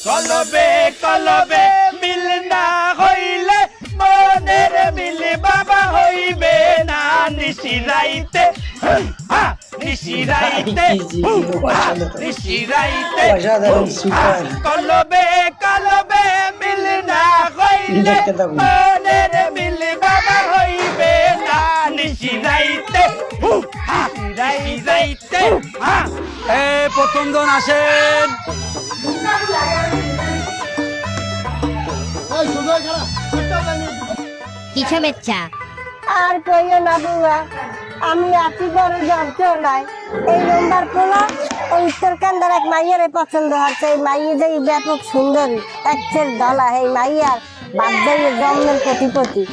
কলবে কলবে মিল না হইলে মনের মিল বাবা হইবে না নিশিরাইতে নিশিরাইতে নিশিরাইতে কলবে কলবে মিল না হইলে মনের মিল বাবা হইবে না নিশিরাইতে নিশিরাইতে প্রথম জন আসেন। কিসে বেচ্চা আর কইও না বুয়া, আমি আতি বড় জ্বর নাই। এই নম্বর পোলা ওই উত্তরকান্দার এক মাইয়ের পছন্দ হচ্ছে। এই মাইয়ে যে ব্যাপক সুন্দরী, একচের দলা। এই মাইয়ার বাদ দিয়ে জন্মের কোটিপতি।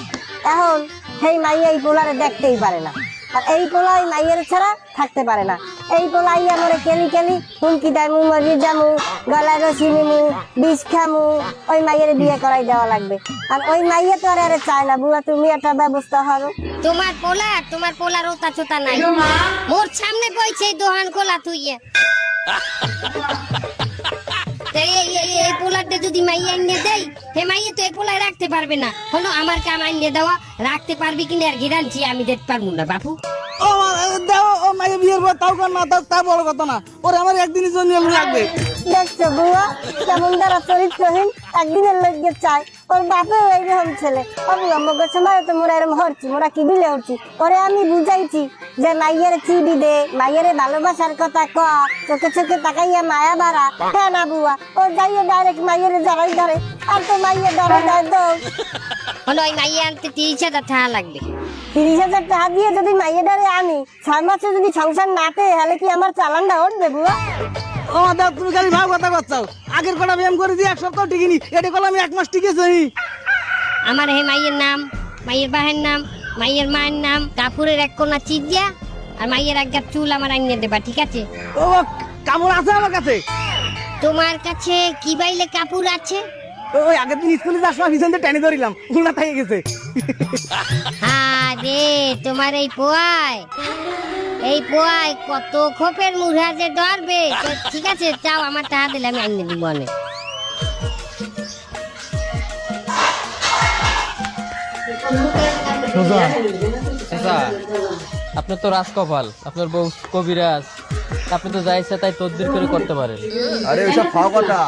এখন সেই মাইয়া এই পোলারে দেখতেই পারে না, আর এই পোলা এই মাইয়ের ছাড়া থাকতে পারে না। এই পোলাই আমার কেলি কেলি হুমকি দেয়, মু মরি যামু, গলায় রশি নিমু, বিষ খামু। ওই মাইয়ের বিয়ে করাই দেওয়া লাগবে। আর ওই মাইয়া তো আর চায় না। বুয়া তুমি একটা ব্যবস্থা করো। তোমার পোলার ওতা চোতা নাই, মোর সামনে বইছে দোহান খোলা তুইয়ে। এই পোলারটা যদি মাইয়া এনে দেই, হে মাইয়া তো এই পোলায় রাখতে পারবে না। হলো আমার কাম আইনে দেওয়া, রাখতে পারবি কিনা আর গ্যারান্টি আমি দেখতে পারবো না বাপু। ও দাও, ও মাইয়া বিয়ের পর তাও কর না, তা বড় কথা না। ওরে আমার একদিনের জন্য লাগবে। দেখছো বুয়া কেমন দ্বারা চরিত্রহীন, একদিনের লোককে চায়। ওর বাপেও এইরকম ছেলে। অবলম্বকের সময় তো মোরা এরকম হরছি, মোরা কি বিলে উঠছি। ওরে আমি বুঝাইছি যে মাইয়ের চিবি দে, মাইয়ের ভালোবাসার কথা ক, চোখে চোখে তাকাইয়া মায়া বাড়া। হ্যাঁ না বুয়া, ও যাইয়ে ডাইরেক্ট মাইয়ের জড়াই ধরে। আর তো মাইয়ে ডরে দেয় তো। হলো ওই মাইয়া আনতে 30,000 টাকা লাগবে। 30,000 টাকা দিয়ে যদি মাইয়ে ডারে আনি, 6 মাসে যদি সংসার না পেয়ে, তাহলে কি আমার চালানটা উঠবে বুয়া? ও দাও, তুমি খালি ভাব কথা করছাও। আগের কটা ব্যায়াম করে দিয়ে 1 সপ্তাহ টিকিনি, এটা কল আমি 1 মাস টিকেছি। আমার হে মাইয়ের নাম, মাইয়ের বাহের নাম, মাইয়ের মায়ের নাম, কাপুরের 1 কোনা চিজিয়া আর মাইয়ের 1 গাছ চুল আমার আইনে দেবা, ঠিক আছে? ও কামড় আছে আমার কাছে। তোমার কাছে কি বাইলে কাপুর আছে? ওই আগের দিন স্কুলে যাওয়ার সময় পিছন দিয়ে টেনে ধরিলাম, উল্টা থেকে গেছে। আরে তোমার এই পোয়ায় কত খোপের মুড়া যে ডরবে। তো ঠিক আছে, চাও আমার টাকা দিলে আমি আইনে দিব অনেক। আপনি তো রাজকপাল, আপনার বউ কবিরাজ, আপনি তো যা ইচ্ছা তাই তদবির করে করতে পারেন। আরে ওইসব খাওয়া কথা,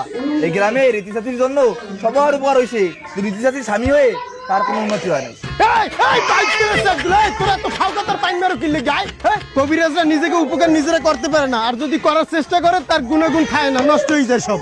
এই গ্রামে রীতিসাতির জন্য সবার উপকার হয়েছে। রীতিসাতির স্বামী হয়ে তার কোনো উন্নতি হয় নাই। কবিরাজরা নিজেকে উপকার নিজেরা করতে পারে না, আর যদি করার চেষ্টা করে তার গুণাগুণ খায় না, নষ্ট হয়ে যায় সব।